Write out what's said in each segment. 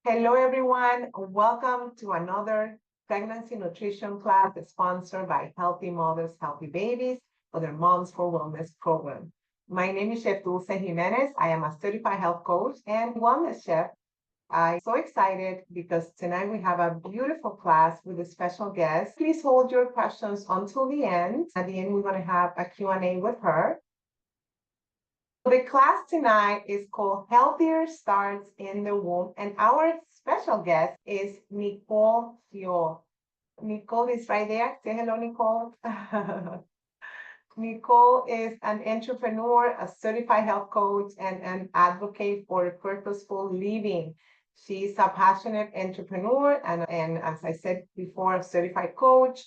Hello, everyone. Welcome to another pregnancy nutrition class sponsored by Healthy Mothers, Healthy Babies for their Moms for Wellness program. My name is Chef Dulce Jimenez. I am a certified health coach and wellness chef. I'm so excited because tonight we have a beautiful class with a special guest. Please hold your questions until the end. At the end, we're going to have a Q&A with her. The class tonight is called Healthier Starts in the Womb, and our special guest is Nicole Fiol. Nicole is right there. Say hello, Nicole. Nicole is an entrepreneur, a certified health coach, and an advocate for purposeful living. She's a passionate entrepreneur and as I said before, a certified coach.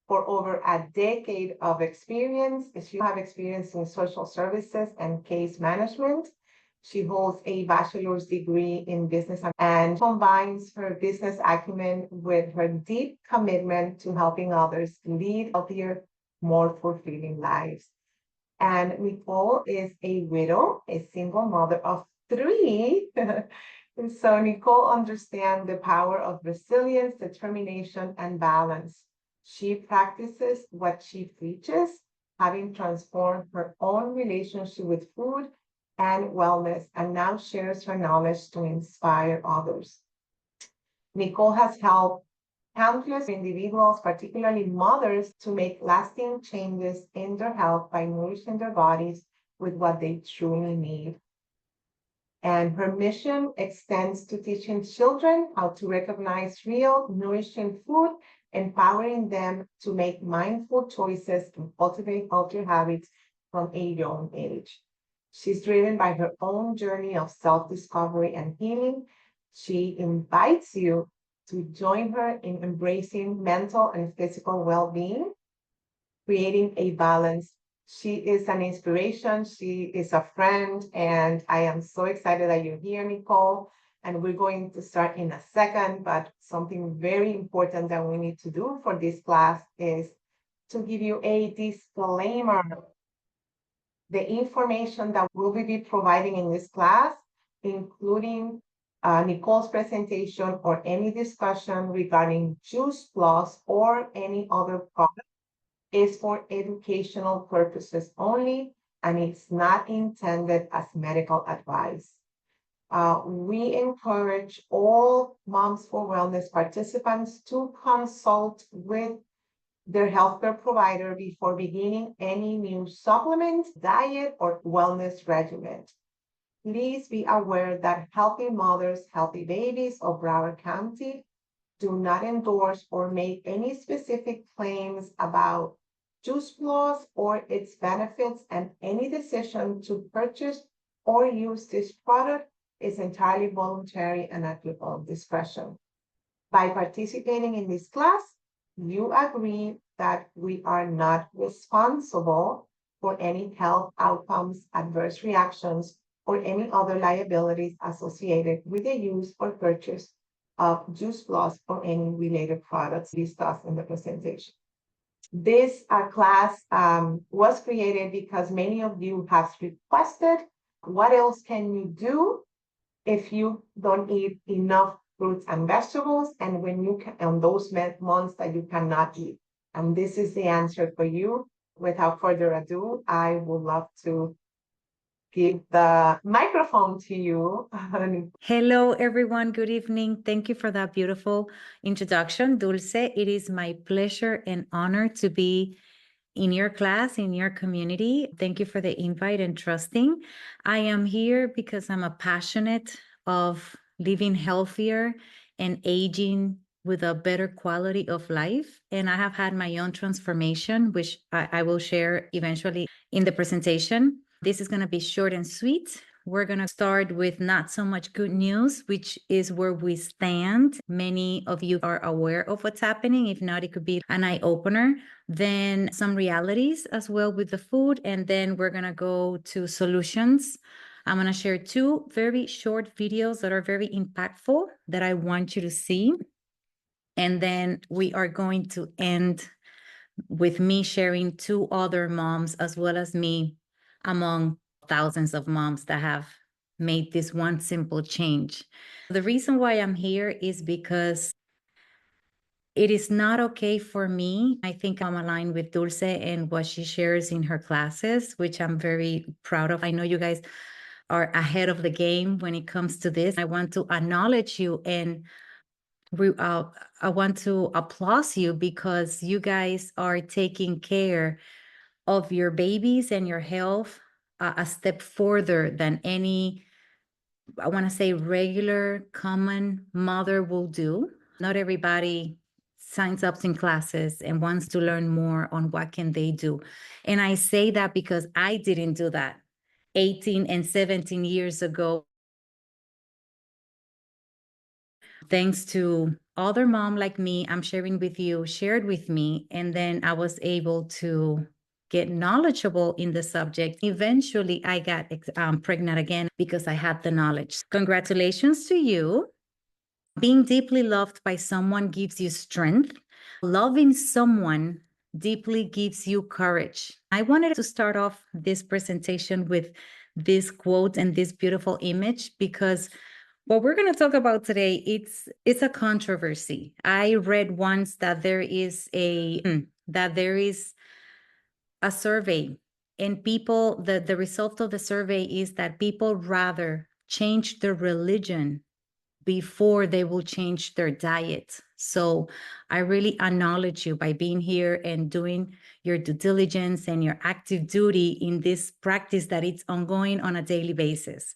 For over a decade of experience. She has experience in social services and case management. She holds a bachelor's degree in business and combines her business acumen with her deep commitment to helping others lead healthier, more fulfilling lives. And Nicole is a widow, a single mother of 3. So Nicole understands the power of resilience, determination, and balance. She practices what she preaches, having transformed her own relationship with food and wellness, and now shares her knowledge to inspire others. Nicole has helped countless individuals, particularly mothers, to make lasting changes in their health by nourishing their bodies with what they truly need. And her mission extends to teaching children how to recognize real, nourishing food, empowering them to make mindful choices and cultivate healthier habits from a young age. She's driven by her own journey of self-discovery and healing. She invites you to join her in embracing mental and physical well-being, creating a balance. She is an inspiration. She is a friend, and I am so excited that you're here, Nicole. And we're going to start in a second, but something very important that we need to do for this class is to give you a disclaimer. The information that we'll be providing in this class, including Nicole's presentation or any discussion regarding Juice Plus or any other product, is for educational purposes only, and it's not intended as medical advice. We encourage all Moms for Wellness participants to consult with their healthcare provider before beginning any new supplement, diet, or wellness regimen. Please be aware that Healthy Mothers, Healthy Babies of Broward County do not endorse or make any specific claims about Juice Plus or its benefits, and any decision to purchase or use this product is entirely voluntary and at your own discretion. By participating in this class, you agree that we are not responsible for any health outcomes, adverse reactions, or any other liabilities associated with the use or purchase of Juice Plus or any related products discussed in the presentation. This class was created because many of you have requested, what else can you do if you don't eat enough fruits and vegetables, and when you can, on those months that you cannot eat? And this is the answer for you. Without further ado, I would love to give the microphone to you. Hello, everyone. Good evening. Thank you for that beautiful introduction, Dulce. It is my pleasure and honor to be in your class, in your community. Thank you for the invite and trusting. I am here because I'm a passionate of living healthier and aging with a better quality of life. And I have had my own transformation, which I will share eventually in the presentation. This is going to be short and sweet. We're going to start with not so much good news, which is where we stand. Many of you are aware of what's happening. If not, it could be an eye-opener. Then some realities as well with the food. And then we're going to go to solutions. I'm going to share 2 very short videos that are very impactful that I want you to see. And then we are going to end with me sharing 2 other moms as well as me among thousands of moms that have made this one simple change. The reason why I'm here is because it is not okay for me. I think I'm aligned with Dulce and what she shares in her classes, which I'm very proud of. I know you guys are ahead of the game when it comes to this. I want to acknowledge you and I want to applaud you because you guys are taking care of your babies and your health a step further than any, I want to say, regular common mother will do. Not everybody signs up in classes and wants to learn more on what can they do. And I say that because I didn't do that 18 and 17 years ago. Thanks to other mom like me, I'm sharing with you, shared with me, and then I was able to get knowledgeable in the subject. Eventually, I got pregnant again because I had the knowledge. Congratulations to you. Being deeply loved by someone gives you strength. Loving someone deeply gives you courage. I wanted to start off this presentation with this quote and this beautiful image because what we're going to talk about today, it's a controversy. I read once that there is a survey, and people, the result of the survey is that people rather change their religion before they will change their diet. So I really acknowledge you by being here and doing your due diligence and your active duty in this practice that it's ongoing on a daily basis.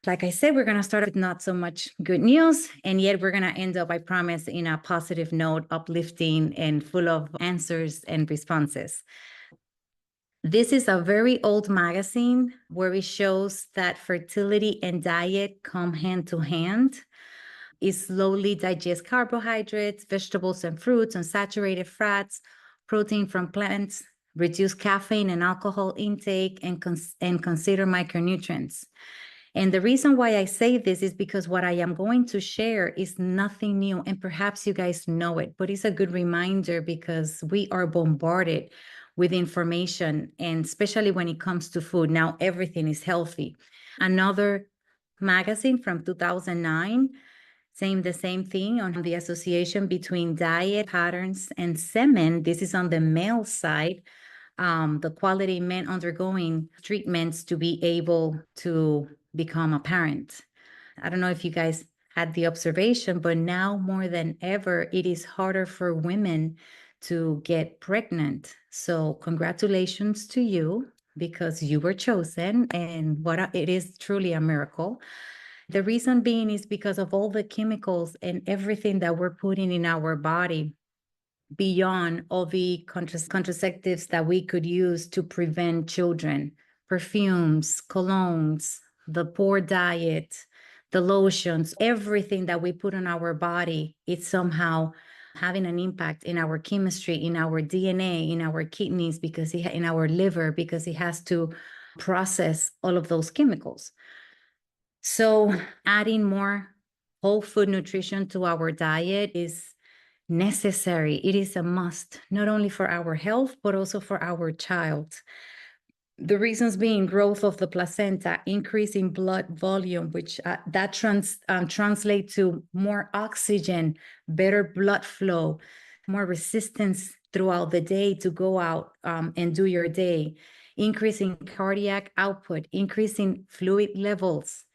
Like I said, we're going to start with not so much good news, and yet we're going to end up, I promise, in a positive note, uplifting and full of answers and responses. This is a very old magazine where it shows that fertility and diet come hand to hand. It slowly digests carbohydrates, vegetables and fruits, unsaturated fats, protein from plants, reduce caffeine and alcohol intake, and consider micronutrients. And the reason why I say this is because what I am going to share is nothing new, and perhaps you guys know it, but it's a good reminder because we are bombarded with information, and especially when it comes to food. Now everything is healthy. Another magazine from 2009 saying the same thing on the association between diet patterns and semen. This is on the male side. The quality men undergoing treatments to be able to become a parent. I don't know if you guys had the observation, but now more than ever, it is harder for women to get pregnant. So congratulations to you because you were chosen, and it is truly a miracle. The reason being is because of all the chemicals and everything that we're putting in our body beyond all the contraceptives that we could use to prevent children, perfumes, colognes, the poor diet, the lotions, everything that we put on our body, it's somehow having an impact in our chemistry, in our DNA, in our kidneys, in our liver, because it has to process all of those chemicals. So adding more whole food nutrition to our diet is necessary. It is a must, not only for our health, but also for our child. The reasons being growth of the placenta, increase in blood volume, which that translate to more oxygen, better blood flow, more resistance throughout the day to go out and do your day, increasing cardiac output, increasing fluid levels,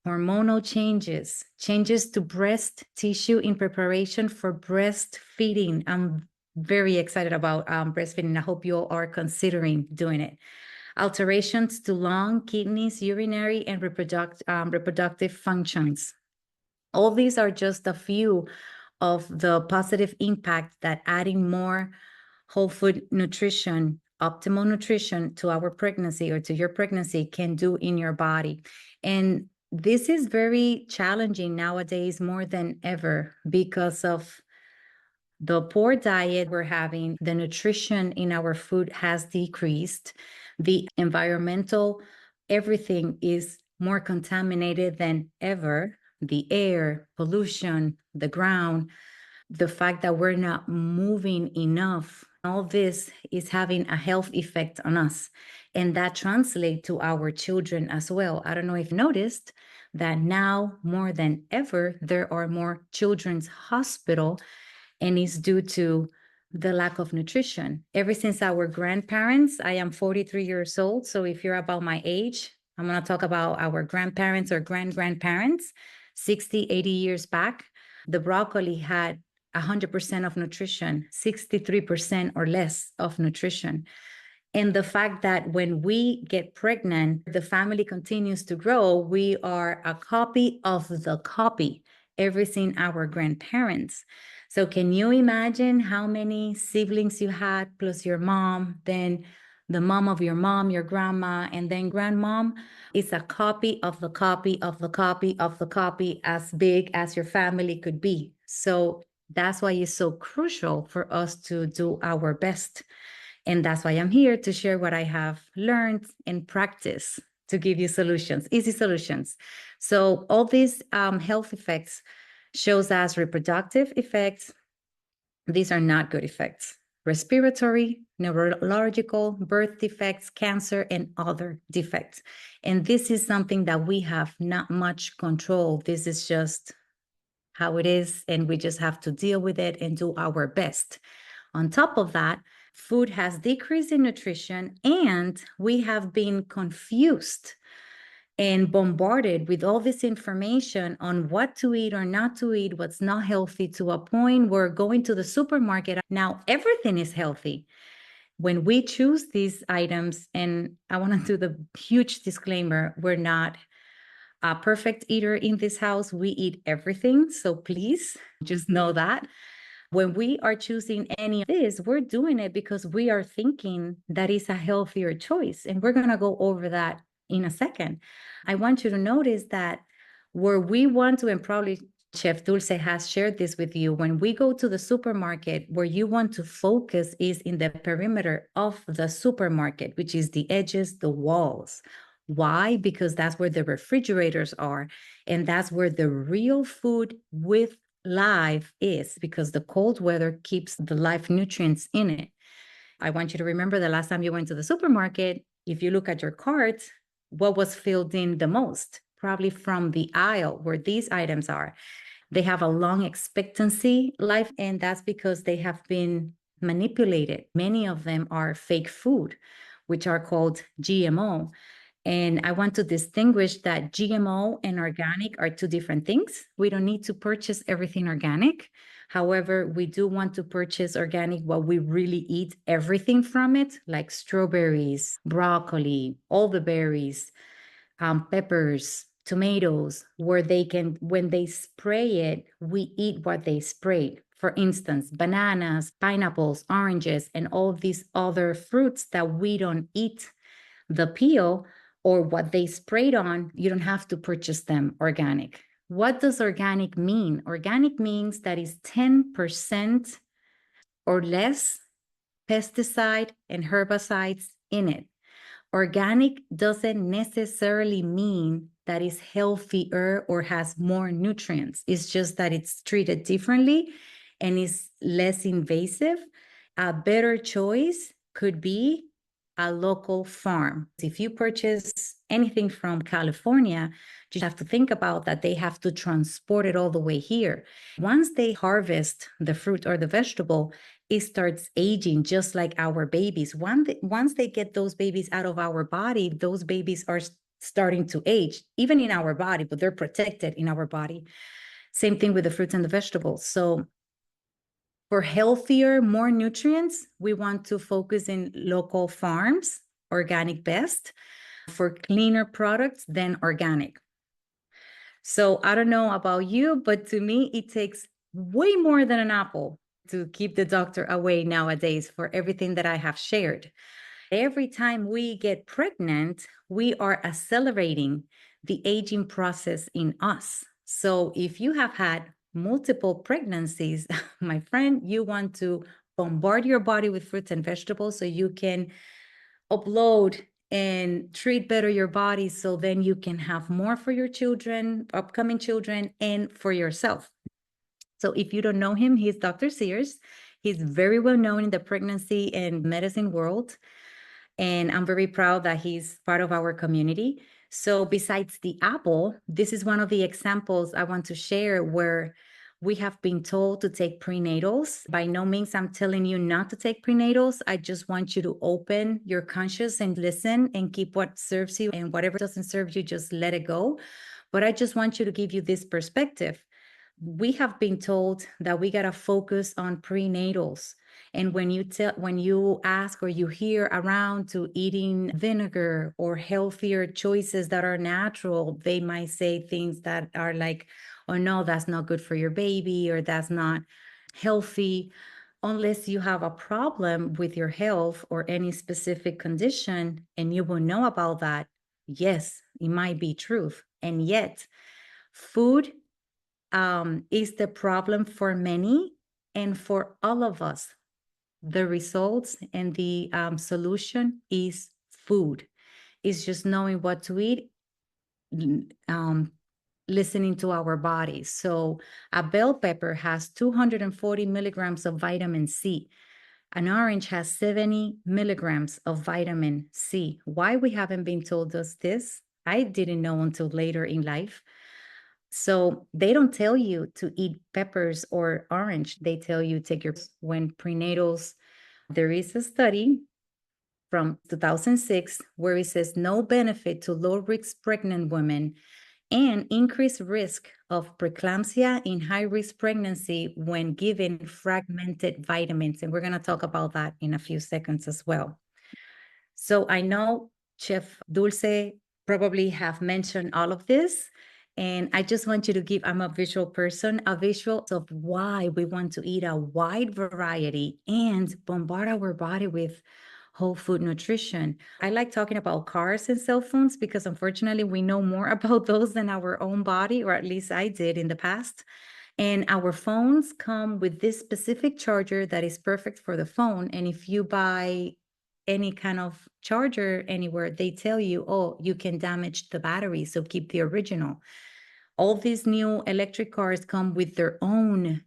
hormonal changes, changes to breast tissue in preparation for breastfeeding. I'm very excited about breastfeeding. I hope you all are considering doing it. Alterations to lung, kidneys, urinary, and reproductive functions. All these are just a few of the positive impact that adding more whole food nutrition, optimal nutrition to our pregnancy or to your pregnancy can do in your body. And this is very challenging nowadays more than ever because of the poor diet we're having. The nutrition in our food has decreased. The environmental, everything is more contaminated than ever. The air, pollution, the ground, the fact that we're not moving enough All this is having a health effect on us, and that translates to our children as well. I don't know if you noticed that now more than ever, there are more children's hospital, and it's due to the lack of nutrition. Ever since our grandparents, I am 43 years old. So if you're about my age, I'm going to talk about our grandparents or grandparents, 60, 80 years back. The broccoli had 100% of nutrition, 63% or less of nutrition. And the fact that when we get pregnant, the family continues to grow, we are a copy of the copy, everything our grandparents. So can you imagine how many siblings you had, plus your mom, then the mom of your mom, your grandma, and then grandmom? It's a copy of the copy of the copy of the copy, as big as your family could be. So that's why it's so crucial for us to do our best. And that's why I'm here to share what I have learned and practice to give you solutions, easy solutions. So all these health effects shows us reproductive effects. These are not good effects. Respiratory, neurological, birth defects, cancer, and other defects. And this is something that we have not much control. This is just how it is, and we just have to deal with it and do our best. On top of that, food has decreased in nutrition, and we have been confused and bombarded with all this information on what to eat or not to eat, what's not healthy, to a point where going to the supermarket, now everything is healthy. When we choose these items, and I want to do the huge disclaimer, we're not a perfect eater in this house. We eat everything. So please just know that. When we are choosing any of this, we're doing it because we are thinking that is a healthier choice. And we're going to go over that in a second. I want you to notice that where we want to, and probably Chef Dulce has shared this with you, when we go to the supermarket, where you want to focus is in the perimeter of the supermarket, which is the edges, the walls. Why? Because that's where the refrigerators are, and that's where the real food with life is, because the cold weather keeps the life nutrients in it. I want you to remember the last time you went to the supermarket, if you look at your cart, what was filled in the most? Probably from the aisle where these items are. They have a long expectancy life, and that's because they have been manipulated. Many of them are fake food, which are called GMO. And I want to distinguish that GMO and organic are two different things. We don't need to purchase everything organic. However, we do want to purchase organic what we really eat everything from it, like strawberries, broccoli, all the berries, peppers, tomatoes, where they can, when they spray it, we eat what they sprayed. For instance, bananas, pineapples, oranges, and all these other fruits that we don't eat the peel or what they sprayed on, you don't have to purchase them organic. What does organic mean? Organic means that is 10% or less pesticide and herbicides in it. Organic doesn't necessarily mean that it's healthier or has more nutrients. It's just that it's treated differently and is less invasive. A better choice could be a local farm. If you purchase anything from California, you have to think about that they have to transport it all the way here. Once they harvest the fruit or the vegetable, it starts aging just like our babies. Once they get those babies out of our body, those babies are starting to age, even in our body, but they're protected in our body. Same thing with the fruits and the vegetables. So for healthier, more nutrients, we want to focus in local farms, organic best. For cleaner products, then organic. So I don't know about you, but to me, it takes way more than an apple to keep the doctor away nowadays for everything that I have shared. Every time we get pregnant, we are accelerating the aging process in us. So if you have had multiple pregnancies, my friend, you want to bombard your body with fruits and vegetables so you can upload and treat better your body, so then you can have more for your children, upcoming children, and for yourself. So if you don't know him, he's Dr. Sears. He's very well known in the pregnancy and medicine world. And I'm very proud that he's part of our community. So besides the apple, this is one of the examples I want to share where we have been told to take prenatals. By no means I'm telling you not to take prenatals. I just want you to open your conscious and listen and keep what serves you, and whatever doesn't serve you, just let it go. But I just want you to give you this perspective. We have been told that we got to focus on prenatals. And when you ask or you hear around to eating vinegar or healthier choices that are natural, they might say things that are like, oh no, that's not good for your baby, or that's not healthy. Unless you have a problem with your health or any specific condition, and you will know about that, yes, it might be truth. And yet, food is the problem for many and for all of us. The results and the solution is food. It's just knowing what to eat, listening to our bodies. So a bell pepper has 240 milligrams of vitamin C. An orange has 70 milligrams of vitamin C. Why we haven't been told us this, I didn't know until later in life. So they don't tell you to eat peppers or orange. They tell you take your, when prenatals. There is a study from 2006 where it says no benefit to low risk pregnant women and increased risk of preeclampsia in high risk pregnancy when given fragmented vitamins. And we're going to talk about that in a few seconds as well. So I know Chef Dulce probably have mentioned all of this. And I just want you to give, I'm a visual person, a visual of why we want to eat a wide variety and bombard our body with whole food nutrition. I like talking about cars and cell phones because unfortunately we know more about those than our own body, or at least I did in the past. And our phones come with this specific charger that is perfect for the phone. And if you buy any kind of charger anywhere, they tell you, oh, you can damage the battery, so keep the original. All these new electric cars come with their own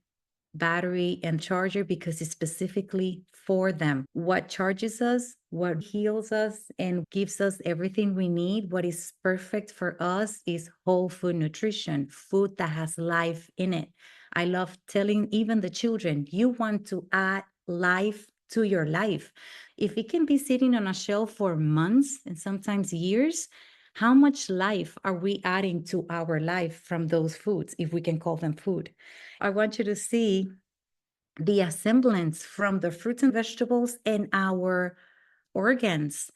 battery and charger because it's specifically for them. What charges us, what heals us, and gives us everything we need, what is perfect for us is whole food nutrition, food that has life in it. I love telling even the children, you want to add life to your life. If it can be sitting on a shelf for months and sometimes years, how much life are we adding to our life from those foods, if we can call them food? I want you to see the assemblance from the fruits and vegetables and our organs.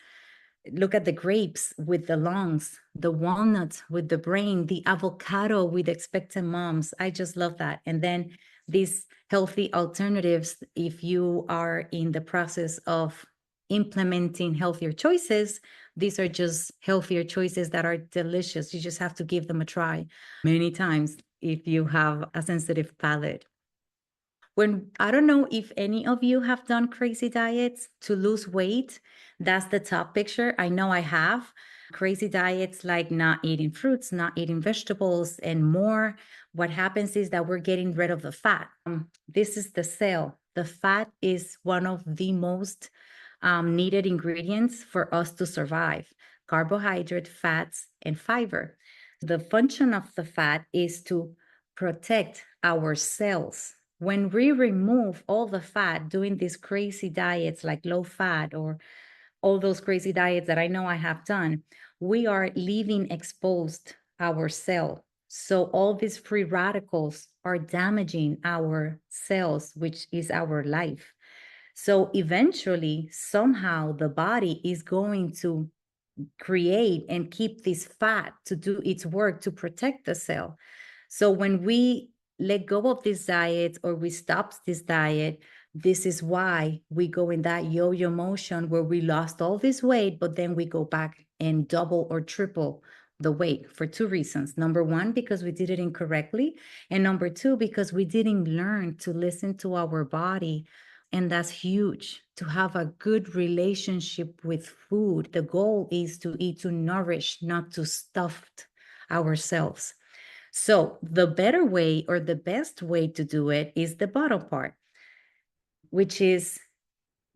Look at the grapes with the lungs, the walnuts with the brain, the avocado with expectant moms. I just love that. And then these healthy alternatives, if you are in the process of implementing healthier choices, these are just healthier choices that are delicious. You just have to give them a try many times if you have a sensitive palate. When I don't know if any of you have done crazy diets to lose weight, that's the top picture. I know I have crazy diets like not eating fruits, not eating vegetables, and more. What happens is that we're getting rid of the fat. This is the cell. The fat is one of the most needed ingredients for us to survive: carbohydrate, fats, and fiber. The function of the fat is to protect our cells. When we remove all the fat doing these crazy diets like low fat or all those crazy diets that I know I have done, we are leaving exposed our cell. So all these free radicals are damaging our cells, which is our life. So eventually, somehow the body is going to create and keep this fat to do its work to protect the cell. So when we let go of this diet or we stop this diet, this is why we go in that yo-yo motion where we lost all this weight, but then we go back and double or triple the weight for two reasons. Number one, because we did it incorrectly. And number two, because we didn't learn to listen to our body. And that's huge, to have a good relationship with food. The goal is to eat to nourish, not to stuff ourselves. So the better way or the best way to do it is the bottom part. which is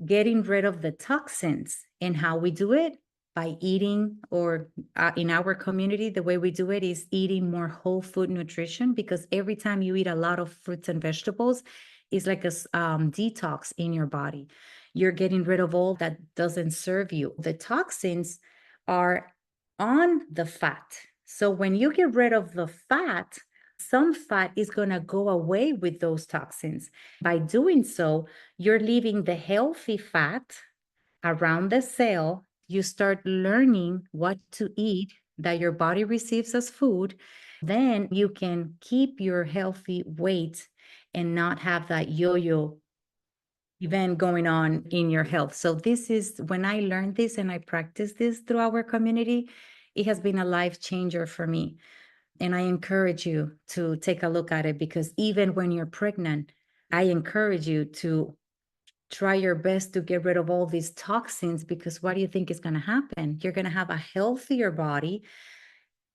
getting rid of the toxins. And how we do it? By eating, or in our community, the way we do it is eating more whole food nutrition, because every time you eat a lot of fruits and vegetables, it's like a detox in your body. You're getting rid of all that doesn't serve you. The toxins are on the fat. So when you get rid of the fat, some fat is going to go away with those toxins. By doing so, you're leaving the healthy fat around the cell. You start learning what to eat that your body receives as food. Then you can keep your healthy weight and not have that yo-yo event going on in your health. So this is when I learned this and I practice this through our community, it has been a life changer for me. And I encourage you to take a look at it, because even when you're pregnant, I encourage you to try your best to get rid of all these toxins, because what do you think is going to happen? You're going to have a healthier body,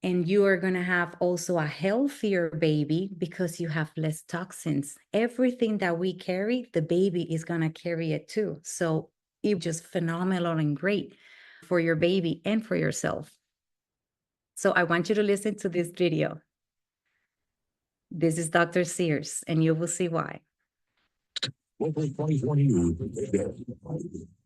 and you are going to have also a healthier baby because you have less toxins. Everything that we carry, the baby is going to carry it too. So it's just phenomenal and great for your baby and for yourself. So I want you to listen to this video. This is Dr. Sears, and you will see why.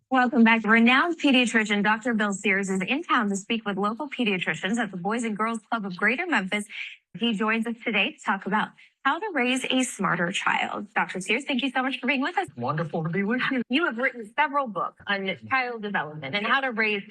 Welcome back. Renowned pediatrician Dr. Bill Sears is in town to speak with local pediatricians at the Boys and Girls Club of Greater Memphis. He joins us today to talk about how to raise a smarter child. Dr. Sears, thank you so much for being with us. Wonderful to be with you. You have written several books on child development and how to raise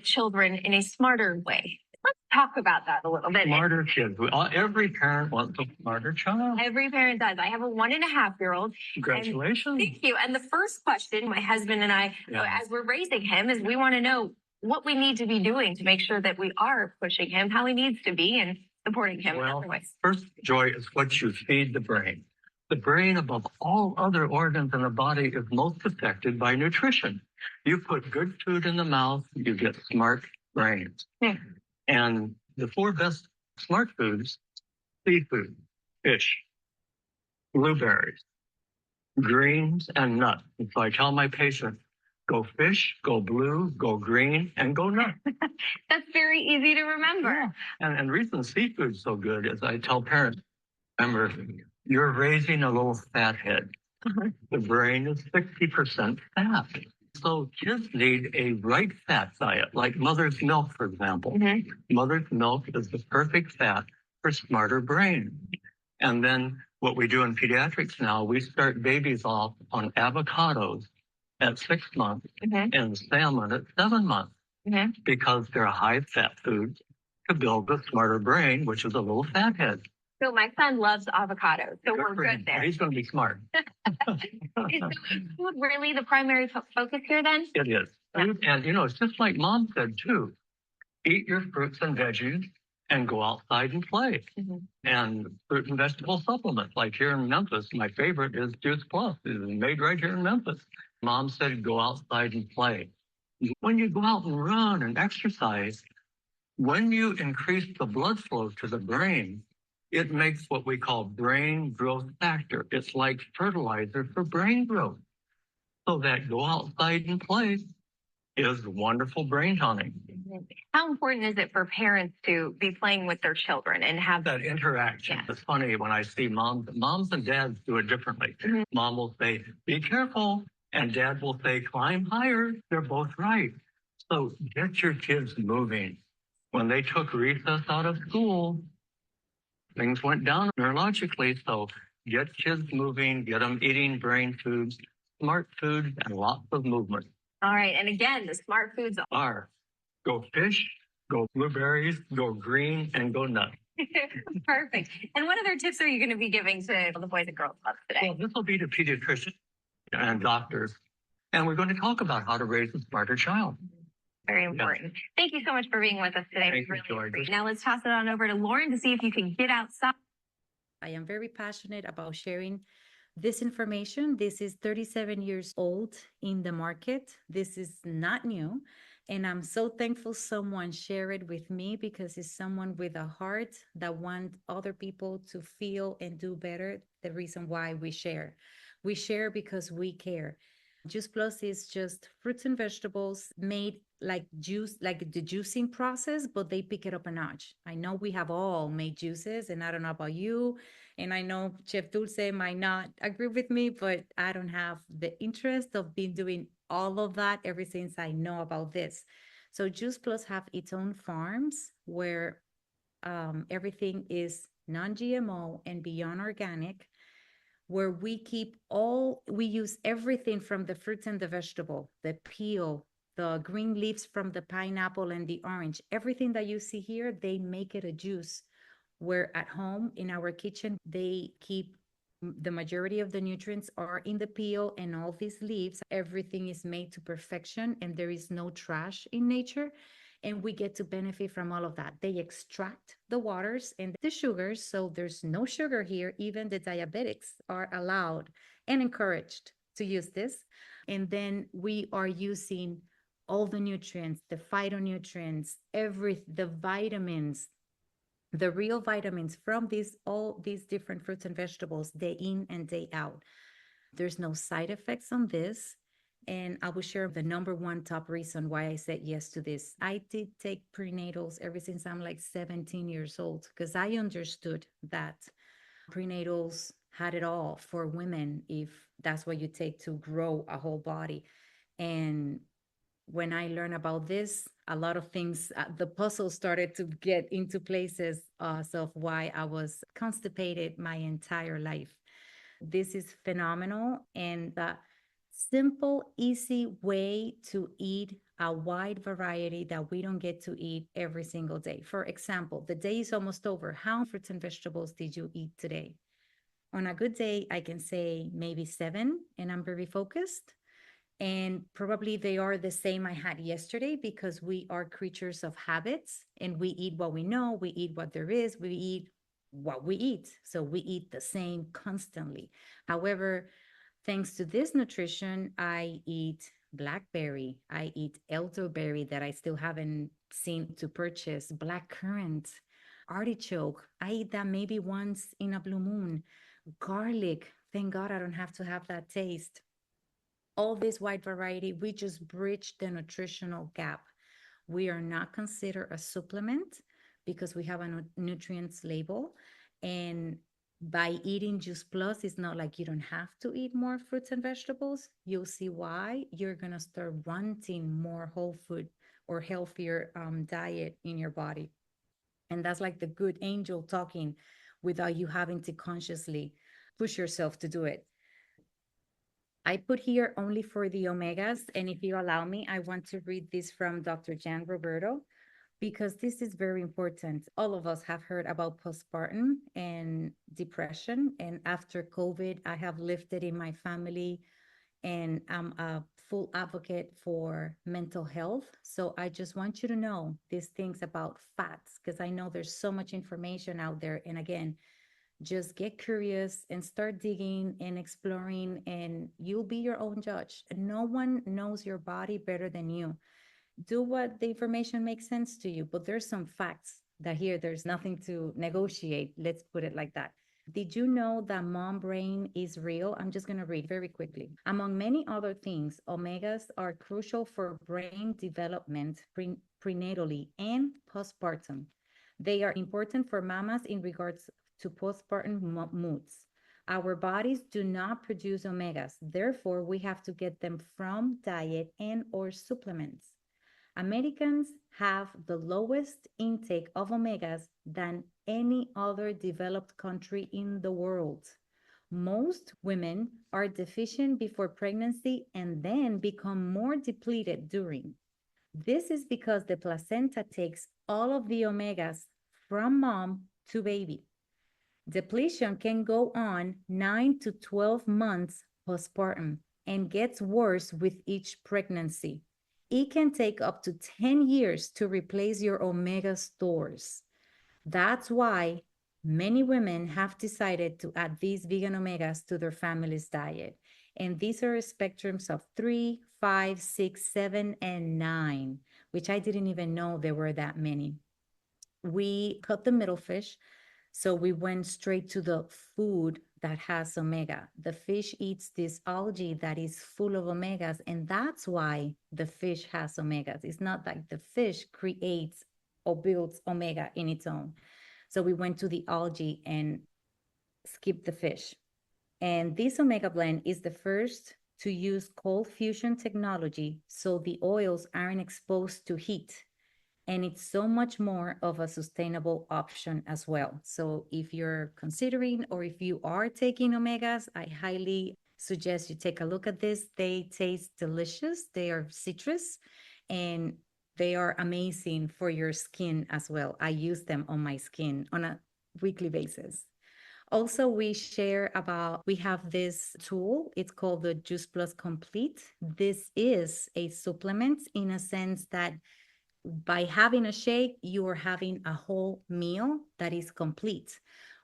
children in a smarter way. Let's talk about that a little bit. Smarter kids. Every parent wants a smarter child. Every parent does. I have a 1.5-year-old. Congratulations. Thank you. And the first question my husband and I, as we're raising him, is we want to know what we need to be doing to make sure that we are pushing him how he needs to be and supporting him in other ways. First, Joy, is what you feed the brain. The brain, above all other organs in the body, is most affected by nutrition. You put good food in the mouth, you get smart brains. And the 4 best smart foods: seafood, fish, blueberries, greens, and nuts. And so I tell my patients, go fish, go blue, go green, and go nut. That's very easy to remember. And the reason seafood's so good is I tell parents, remember, you're raising a little fat head. The brain is 60% fat. So kids need a right fat diet, like mother's milk, for example. Mother's milk is the perfect fat for smarter brain. And then what we do in pediatrics now, we start babies off on avocados at 6 months and salmon at 7 months because they're high fat foods to build a smarter brain, which is a little fat head. So my son loves avocados, so we're good there. He's going to be smart. Is food really the primary focus here then? It is. And, it's just like Mom said, too. Eat your fruits and veggies and go outside and play. And fruit and vegetable supplements. Like here in Memphis, my favorite is Juice Plus. It's made right here in Memphis. Mom said, go outside and play. When you go out and run and exercise, when you increase the blood flow to the brain, it makes what we call brain growth factor. It's like fertilizer for brain growth. So that go outside and play is wonderful brain tonic. How important is it for parents to be playing with their children and have that interaction? It's funny when I see moms and dads do it differently. Mom will say, be careful. And dad will say, climb higher. They're both right. So get your kids moving. When they took recess out of school, things went down neurologically. So get kids moving, get them eating brain foods, smart food, and lots of movement. All right. And again, the smart foods are go fish, go blueberries, go green, and go nut. Perfect. And what other tips are you going to be giving to the Boys and Girls Club today? Well, this will be to pediatricians and doctors. And we're going to talk about how to raise a smarter child. Very important. Thank you so much for being with us today. Thank you, George. Now let's toss it on over to Lauren to see if you can get outside. I am very passionate about sharing this information. This is 37 years old in the market. This is not new. And I'm so thankful someone shared it with me because it's someone with a heart that wants other people to feel and do better. The reason why we share. We share because we care. Juice Plus is just fruits and vegetables made like juice, like the juicing process, but they pick it up a notch. I know we have all made juices, and I don't know about you. And I know Chef Dulce might not agree with me, but I don't have the interest of being doing all of that ever since I know about this. So Juice Plus have its own farms where everything is non-GMO and beyond organic, where we use everything from the fruits and the vegetable, the peel, the green leaves from the pineapple and the orange, everything that you see here, they make it a juice. Where at home in our kitchen, they keep the majority of the nutrients are in the peel and all these leaves. Everything is made to perfection and there is no trash in nature. And we get to benefit from all of that. They extract the waters and the sugars. So there's no sugar here. Even the diabetics are allowed and encouraged to use this. And then we are using all the nutrients, the phytonutrients, the vitamins, the real vitamins from all these different fruits and vegetables day in and day out. There's no side effects on this. And I will share the number one top reason why I said yes to this. I did take prenatals ever since I'm like 17 years old because I understood that prenatals had it all for women if that's what you take to grow a whole body. And when I learned about this, a lot of things, the puzzle started to get into places of why I was constipated my entire life. This is phenomenal and the simple, easy way to eat a wide variety that we don't get to eat every single day. For example, the day is almost over. How many fruits and vegetables did you eat today? On a good day, I can say maybe 7, and I'm very focused. And probably they are the same I had yesterday because we are creatures of habits and we eat what we know, we eat what there is, we eat what we eat. So we eat the same constantly. However, thanks to this nutrition, I eat blackberry, I eat elderberry that I still haven't seen to purchase, black currant, artichoke. I eat that maybe once in a blue moon. Garlic. Thank God I don't have to have that taste. All this wide variety, we just bridge the nutritional gap. We are not considered a supplement because we have a nutrients label. And by eating Juice Plus, it's not like you don't have to eat more fruits and vegetables. You'll see why you're going to start wanting more whole food or healthier diet in your body. And that's like the good angel talking without you having to consciously push yourself to do it. I put here only for the omegas. And if you allow me, I want to read this from Dr. Jan Roberto, because this is very important. All of us have heard about postpartum and depression. And after COVID, I have lived it in my family and I'm a full advocate for mental health. So I just want you to know these things about fats, because I know there's so much information out there. And again, just get curious and start digging and exploring, and you'll be your own judge. No one knows your body better than you. Do what the information makes sense to you, but there's some facts that here there's nothing to negotiate. Let's put it like that. Did you know that mom brain is real? I'm just going to read very quickly. Among many other things, omegas are crucial for brain development prenatally and postpartum. They are important for mamas in regards to postpartum moods. Our bodies do not produce omegas. Therefore, we have to get them from diet and or supplements. Americans have the lowest intake of omegas than any other developed country in the world. Most women are deficient before pregnancy and then become more depleted during. This is because the placenta takes all of the omegas from mom to baby. Depletion can go on 9 to 12 months postpartum and gets worse with each pregnancy. It can take up to 10 years to replace your omega stores. That's why many women have decided to add these vegan omegas to their family's diet. And these are spectrums of 3, 5, 6, 7, and 9. which I didn't even know there were that many. We cut the middle fish. So we went straight to the food that has omega. The fish eats this algae that is full of omegas, and that's why the fish has omegas. It's not like the fish creates or builds omega in its own. So we went to the algae and skipped the fish. And this omega blend is the first to use cold fusion technology, so the oils aren't exposed to heat. And it's so much more of a sustainable option as well. So if you're considering or if you are taking omegas, I highly suggest you take a look at this. They taste delicious. They are citrus and they are amazing for your skin as well. I use them on my skin on a weekly basis. Also, we have this tool. It's called the Juice Plus Complete. This is a supplement in a sense that by having a shake, you are having a whole meal that is complete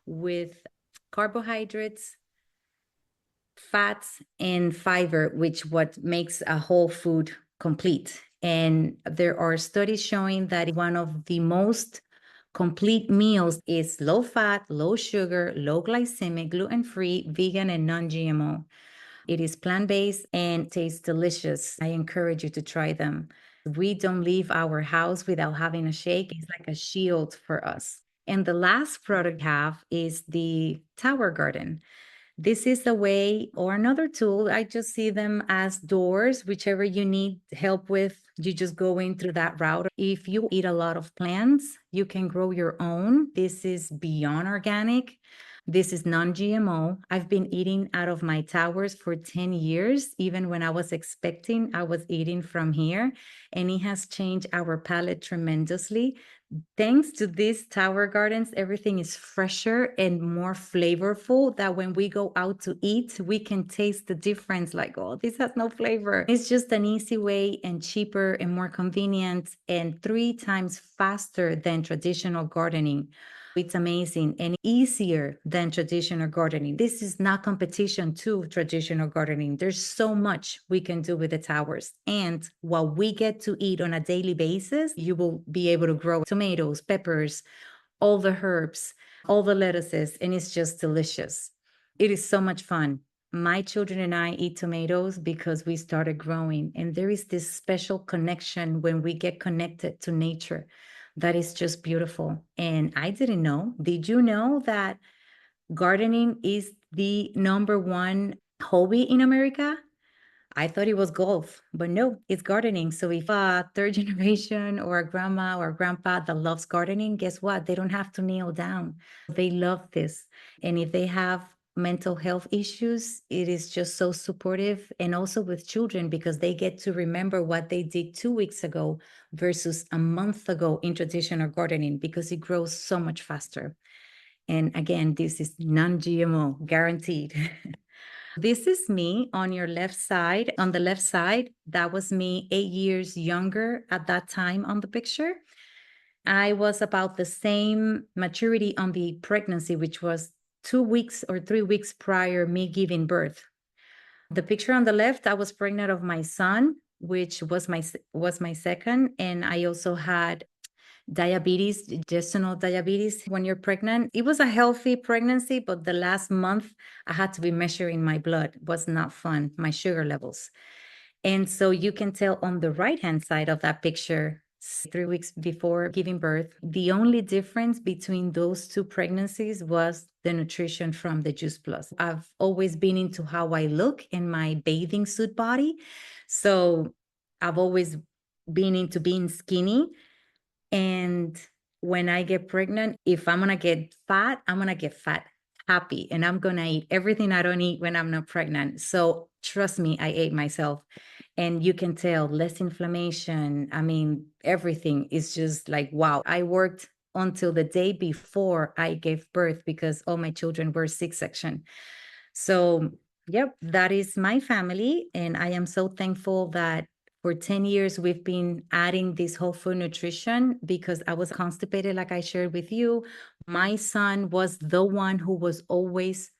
with carbohydrates, fats, and fiber, which what makes a whole food complete. And there are studies showing that one of the most complete meals is low fat, low sugar, low glycemic, gluten-free, vegan, and non-GMO. It is plant-based and tastes delicious. I encourage you to try them. We don't leave our house without having a shake. It's like a shield for us. And the last product I have is the Tower Garden. This is a way or another tool. I just see them as doors, whichever you need help with, you just go in through that route. If you eat a lot of plants, you can grow your own. This is beyond organic. This is non-GMO. I've been eating out of my towers for 10 years. Even when I was expecting, I was eating from here, and it has changed our palate tremendously. Thanks to these tower gardens, everything is fresher and more flavorful, that when we go out to eat, we can taste the difference, like, oh, this has no flavor. It's just an easy way and cheaper and more convenient and 3 times faster than traditional gardening. It's amazing and easier than traditional gardening. This is not competition to traditional gardening. There's so much we can do with the towers. And what we get to eat on a daily basis, you will be able to grow tomatoes, peppers, all the herbs, all the lettuces, and it's just delicious. It is so much fun. My children and I eat tomatoes because we started growing, and there is this special connection when we get connected to nature. That is just beautiful. And I didn't know. Did you know that gardening is the #1 hobby in America? I thought it was golf, but no, it's gardening. So if a third generation or a grandma or a grandpa that loves gardening, guess what? They don't have to kneel down. They love this. And if they have mental health issues, it is just so supportive. And also with children, because they get to remember what they did 2 weeks ago versus a month ago in traditional gardening, because it grows so much faster. And again, this is non-GMO, guaranteed. This is me on your left side. On the left side, that was me 8 years younger at that time on the picture. I was about the same maturity on the pregnancy, which was 2 weeks or 3 weeks prior me giving birth. The picture on the left, I was pregnant of my son, which was my second, and I also had diabetes, gestational diabetes when you're pregnant. It was a healthy pregnancy, but the last month I had to be measuring my blood. It was not fun, my sugar levels. And so you can tell on the right-hand side of that picture, 3 weeks before giving birth, the only difference between those 2 pregnancies was the nutrition from the Juice Plus. I've always been into how I look in my bathing suit body. So I've always been into being skinny. And when I get pregnant, if I'm going to get fat, I'm going to get fat happy. And I'm going to eat everything I don't eat when I'm not pregnant. So trust me, I ate myself. And you can tell less inflammation. I mean, everything is just like, wow. I worked until the day before I gave birth because all my children were C-section. So, yep, that is my family. And I am so thankful that for 10 years, we've been adding this whole food nutrition because I was constipated, like I shared with you. My son was the one who was always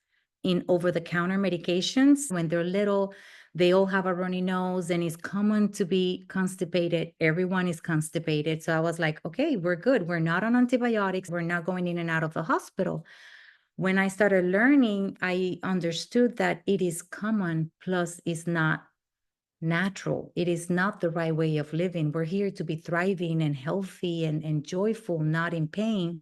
in over-the-counter medications. When they're little, They all have a runny nose, and it's common to be constipated. Everyone is constipated. So I was like, okay, we're good. We're not on antibiotics. We're not going in and out of the hospital. When I started learning, I understood that it is common, plus it's not natural. It is not the right way of living. We're here to be thriving and healthy and joyful, not in pain.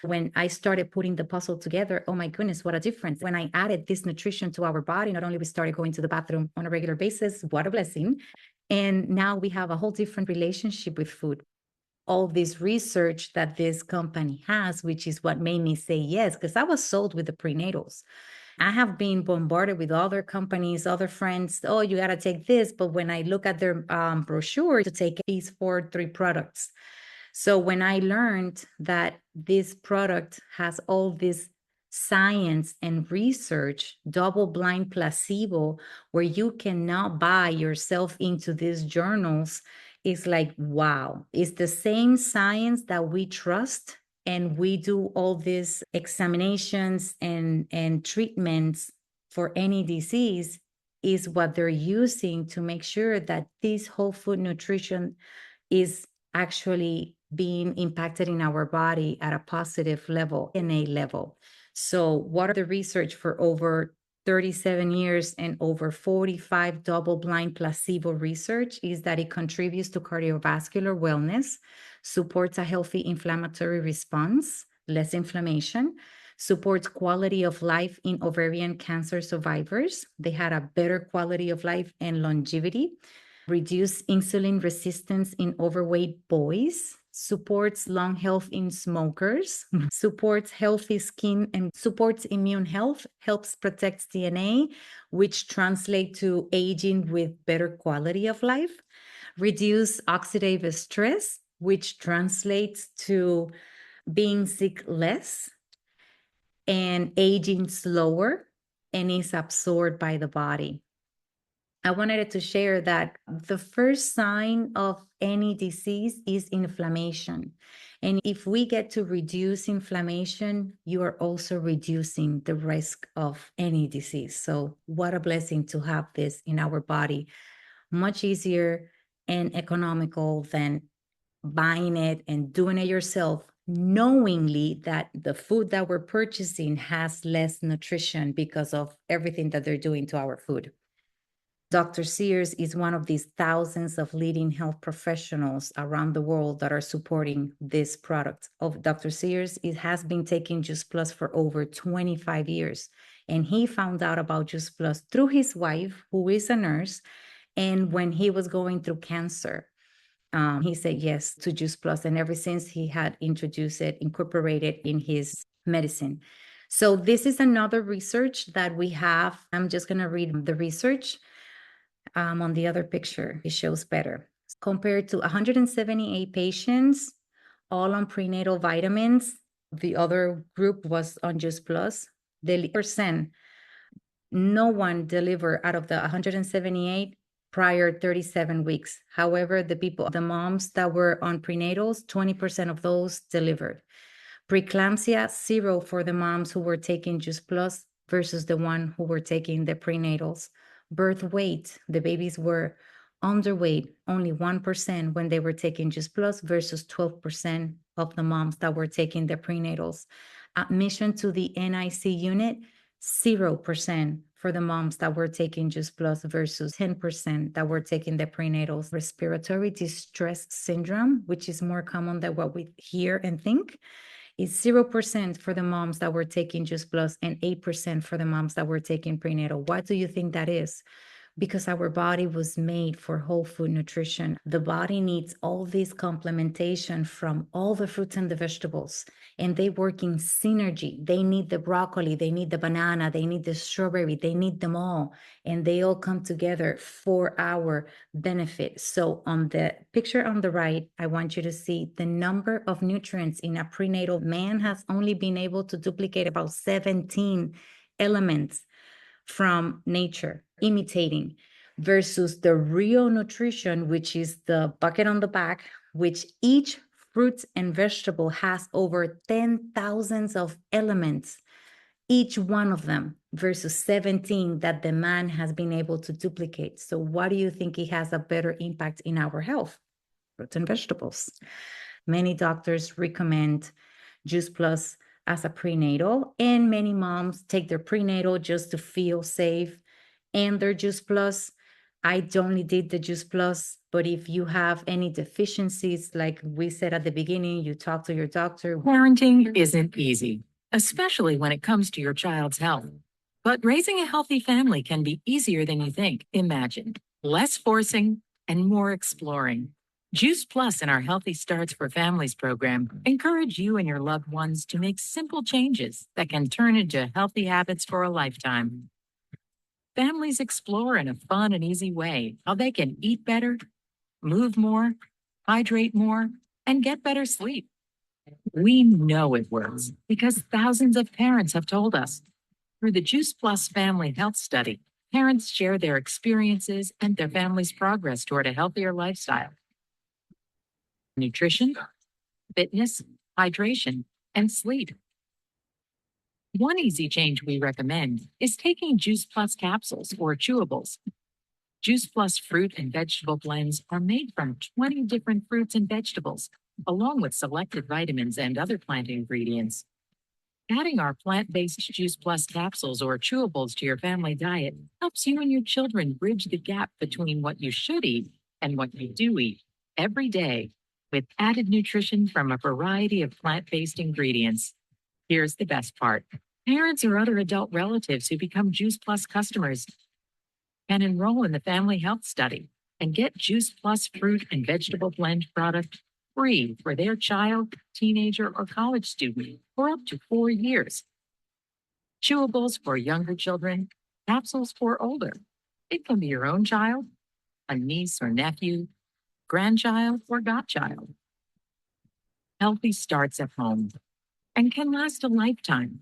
When I started putting the puzzle together, oh my goodness, what a difference. When I added this nutrition to our body, not only we started going to the bathroom on a regular basis, what a blessing. And now we have a whole different relationship with food. All this research that this company has, which is what made me say yes, because I was sold with the prenatals. I have been bombarded with other companies, other friends. Oh, you got to take this. But when I look at their brochure, to take these 3 products. So when I learned that this product has all this science and research, double-blind placebo, where you cannot buy yourself into these journals, it's like, wow, it's the same science that we trust. And we do all these examinations and treatments for any disease, is what they're using to make sure that this whole food nutrition is actually being impacted in our body at a positive level, DNA level. So what are the research for over 37 years and over 45 double-blind placebo research is that it contributes to cardiovascular wellness, supports a healthy inflammatory response, less inflammation, supports quality of life in ovarian cancer survivors. They had a better quality of life and longevity, reduce insulin resistance in overweight boys, supports lung health in smokers, supports healthy skin and supports immune health, helps protect DNA, which translates to aging with better quality of life, reduce oxidative stress, which translates to being sick less and aging slower, and is absorbed by the body. I wanted to share that the first sign of any disease is inflammation. And if we get to reduce inflammation, you are also reducing the risk of any disease. So what a blessing to have this in our body. Much easier and economical than buying it and doing it yourself, knowingly that the food that we're purchasing has less nutrition because of everything that they're doing to our food. Dr. Sears is one of these thousands of leading health professionals around the world that are supporting this product of Dr. Sears. It has been taking Juice Plus for over 25 years. And he found out about Juice Plus through his wife, who is a nurse. And when he was going through cancer, he said yes to Juice Plus. And ever since, he had introduced it, incorporated in his medicine. So this is another research that we have. I'm just going to read the research. On the other picture, it shows better. Compared to 178 patients, all on prenatal vitamins, the other group was on Juice Plus. The percent, no one delivered out of the 178 prior 37 weeks. However, the moms that were on prenatals, 20% of those delivered. Preeclampsia, 0 for the moms who were taking Juice Plus versus the one who were taking the prenatals. Birth weight, the babies were underweight, only 1% when they were taking Juice Plus versus 12% of the moms that were taking the prenatals. Admission to the NIC unit, 0% for the moms that were taking Juice Plus versus 10% that were taking the prenatals. Respiratory distress syndrome, which is more common than what we hear and think, is 0% for the moms that were taking Juice Plus and 8% for the moms that were taking prenatal. Why do you think that is? Because our body was made for whole food nutrition. The body needs all this complementation from all the fruits and the vegetables, and they work in synergy. They need the broccoli, they need the banana, they need the strawberry, they need them all, and they all come together for our benefit. So on the picture on the right, I want you to see the number of nutrients in a prenatal. Man has only been able to duplicate about 17 elements from nature, imitating, versus the real nutrition, which is the bucket on the back, which each fruit and vegetable has over 10,000 of elements each one of them versus 17 that the man has been able to duplicate. So what do you think it has a better impact in our health? Fruits and vegetables. Many doctors recommend Juice Plus as a prenatal, and many moms take their prenatal just to feel safe and their Juice Plus. I only did the Juice Plus, but if you have any deficiencies, like we said at the beginning, you talk to your doctor. Parenting isn't easy, especially when it comes to your child's health. But raising a healthy family can be easier than you think. Imagine less forcing and more exploring. Juice Plus and our Healthy Starts for Families program encourage you and your loved ones to make simple changes that can turn into healthy habits for a lifetime. Families explore in a fun and easy way how they can eat better, move more, hydrate more, and get better sleep. We know it works because thousands of parents have told us. Through the Juice Plus Family Health Study, parents share their experiences and their family's progress toward a healthier lifestyle. Nutrition, fitness, hydration, and sleep. One easy change we recommend is taking Juice Plus capsules or chewables. Juice Plus fruit and vegetable blends are made from 20 different fruits and vegetables, along with selected vitamins and other plant ingredients. Adding our plant-based Juice Plus capsules or chewables to your family diet helps you and your children bridge the gap between what you should eat and what you do eat every day, with added nutrition from a variety of plant-based ingredients. Here's the best part. Parents or other adult relatives who become Juice Plus customers can enroll in the Family Health Study and get Juice Plus fruit and vegetable blend product free for their child, teenager, or college student for up to 4 years. Chewables for younger children, capsules for older. It can be your own child, a niece or nephew, grandchild, or godchild. Healthy starts at home and can last a lifetime.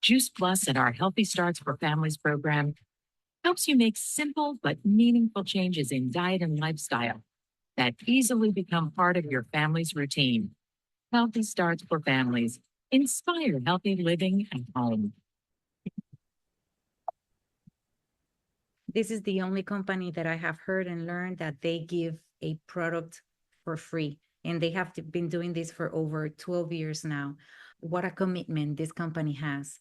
Juice Plus and our Healthy Starts for Families program helps you make simple but meaningful changes in diet and lifestyle that easily become part of your family's routine. Healthy Starts for Families. Inspire healthy living at home. This is the only company that I have heard and learned that they give a product for free. And they have been doing this for over 12 years now. What a commitment this company has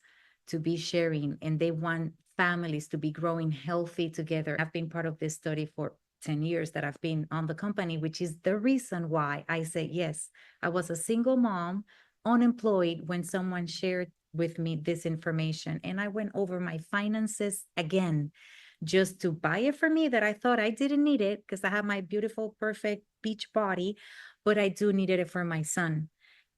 to be sharing, and they want families to be growing healthy together. I've been part of this study for 10 years that I've been on the company, which is the reason why I say yes. I was a single mom, unemployed, when someone shared with me this information, and I went over my finances again just to buy it for me, that I thought I didn't need it because I have my beautiful, perfect beach body, but I do needed it for my son.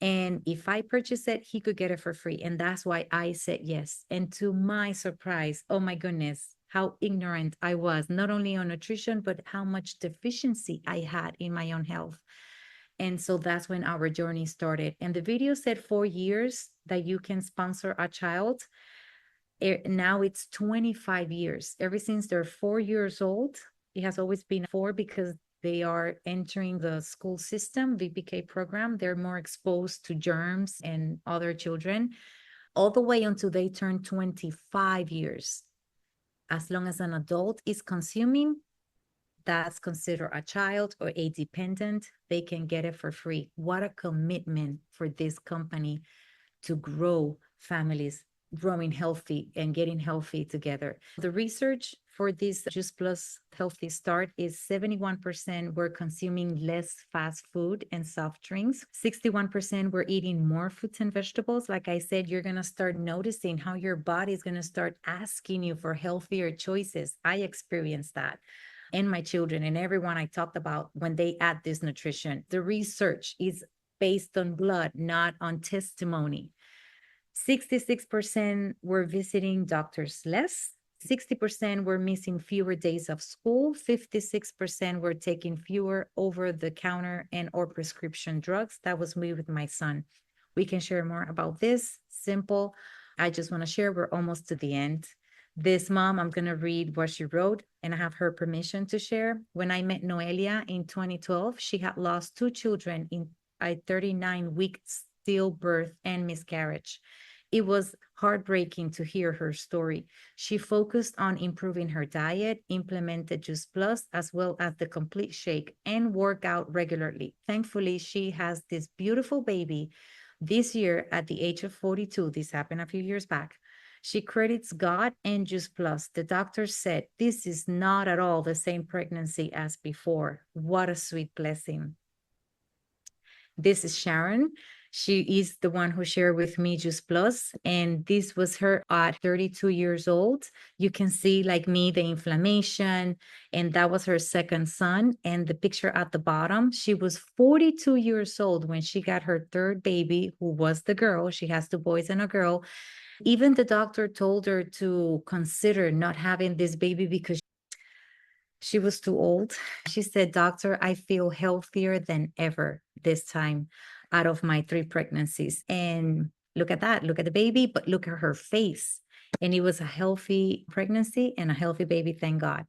And if I purchase it, he could get it for free. And that's why I said yes. And to my surprise, oh my goodness, how ignorant I was, not only on nutrition, but how much deficiency I had in my own health. And so that's when our journey started. And the video said 4 years that you can sponsor a child. Now it's 25 years. Ever since they're 4 years old, it has always been 4 because they are entering the school system, VPK program. They're more exposed to germs and other children, all the way until they turn 25 years. As long as an adult is consuming, that's considered a child or a dependent, they can get it for free. What a commitment for this company to grow families growing healthy and getting healthy together. The research for this Juice Plus Healthy Start is 71% were consuming less fast food and soft drinks. 61% were eating more fruits and vegetables. Like I said, you're going to start noticing how your body is going to start asking you for healthier choices. I experienced that. And my children and everyone I talked about when they add this nutrition. The research is based on blood, not on testimony. 66% were visiting doctors less. 60% were missing fewer days of school. 56% were taking fewer over-the-counter and or prescription drugs. That was me with my son. We can share more about this. Simple. I just want to share. We're almost to the end. This mom, I'm going to read what she wrote, and I have her permission to share. When I met Noelia in 2012, she had lost 2 children in a 39-week stillbirth and miscarriage. It was heartbreaking to hear her story. She focused on improving her diet, implemented Juice Plus, as well as the complete shake, and work out regularly. Thankfully, she has this beautiful baby this year at the age of 42. This happened a few years back. She credits God and Juice Plus. The doctor said, this is not at all the same pregnancy as before. What a sweet blessing. This is Sharon. She is the one who shared with me Juice Plus, and this was her at 32 years old. You can see, like me, the inflammation, and that was her second son. And the picture at the bottom, she was 42 years old when she got her third baby, who was the girl. She has two boys and a girl. Even the doctor told her to consider not having this baby because she was too old. She said, Doctor, I feel healthier than ever this time out of my 3 pregnancies. And look at that. Look at the baby, but look at her face. And it was a healthy pregnancy and a healthy baby, thank God.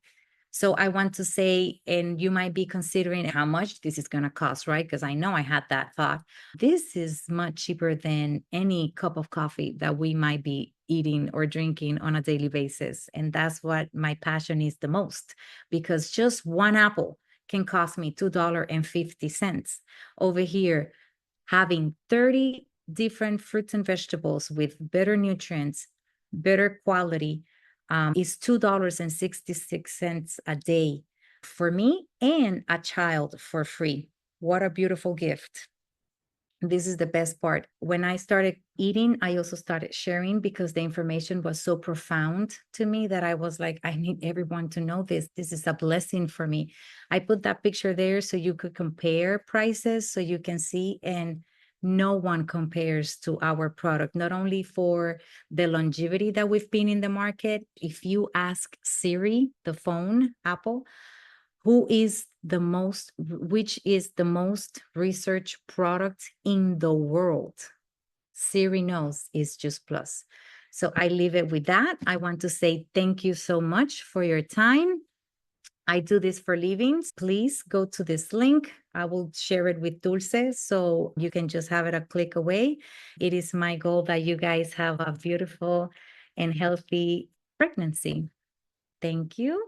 So I want to say, and you might be considering how much this is going to cost, right? Because I know I had that thought. This is much cheaper than any cup of coffee that we might be eating or drinking on a daily basis. And that's what my passion is the most, because just one apple can cost me $2.50. Over here, having 30 different fruits and vegetables with better nutrients, better quality, is $2.66 a day for me and a child for free. What a beautiful gift. This is the best part. When I started eating, I also started sharing because the information was so profound to me that I was like, I need everyone to know this. This is a blessing for me. I put that picture there so you could compare prices so you can see, and no one compares to our product, not only for the longevity that we've been in the market. If you ask Siri, the phone, Apple, which is the most researched product in the world, Siri knows is Juice Plus. So I leave it with that. I want to say thank you so much for your time. I do this for livings. Please go to this link. I will share it with Dulce so you can just have it a click away. It is my goal that you guys have a beautiful and healthy pregnancy. Thank you.